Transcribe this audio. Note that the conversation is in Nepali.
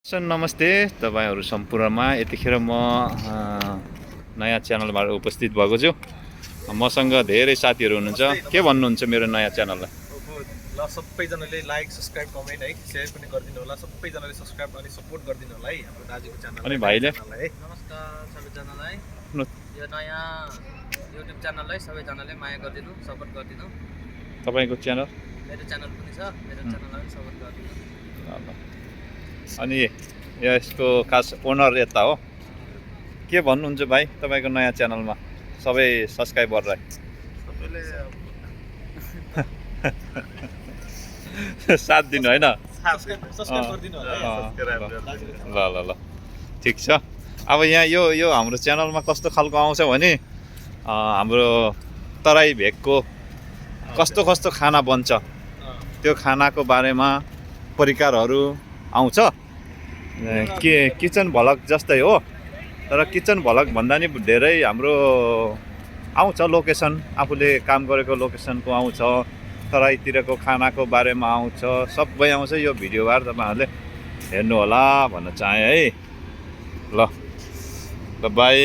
नमस्ते तपाईहरु सम्पूर्णमा यतिखेर म नयाँ च्यानलबाट उपस्थित भएको छु। मसँग धेरै साथीहरु हुनुहुन्छ। के भन्नुहुन्छ मेरो नयाँ च्यानललाई? ल सबैजनाले लाइक सब्स्क्राइब कमेन्ट है सेयर पनि गरिदिनु होला। सबैजनाले सब्स्क्राइब अनि सपोर्ट गरिदिनु होला है हाम्रो दाजुको च्यानललाई। अनि भाइले नमस्कार सबैजनालाई। यो नयाँ युट्युब च्यानललाई सबैजनाले माया गरिदिनु, सपोर्ट गरिदिनु। तपाईको च्यानल? मेरो च्यानल पनि छ, मेरो च्यानललाई पनि सपोर्ट गरिदिनु। अनि यसको खास ओनर यता हो। के भन्नुहुन्छ भाइ तपाईको नयाँ च्यानलमा सबै सब्स्क्राइबरलाई? सबैले साथ दिनु हैन? सब्स्क्राइब गरिदिनु होला। ल ठीक छ। अब यहाँ यो हाम्रो च्यानलमा कस्तो खालको आउँछ भने हाम्रो तराई भेगको कस्तो कस्तो खाना बन्छ त्यो खानाको बारेमा परिकारहरू आउँछ। के किचन भ्लग जस्तै हो, तर किचन भ्लग भन्दा नि धेरै हाम्रो आउँछ लोकेसन, आफूले काम गरेको लोकेसनको आउँछ, तराईतिरको खानाको बारेमा आउँछ, सबै आउँछ। यो भिडियोबाट तपाईहरुले हेर्नु होला भन्न चाहे है। ल बाइ।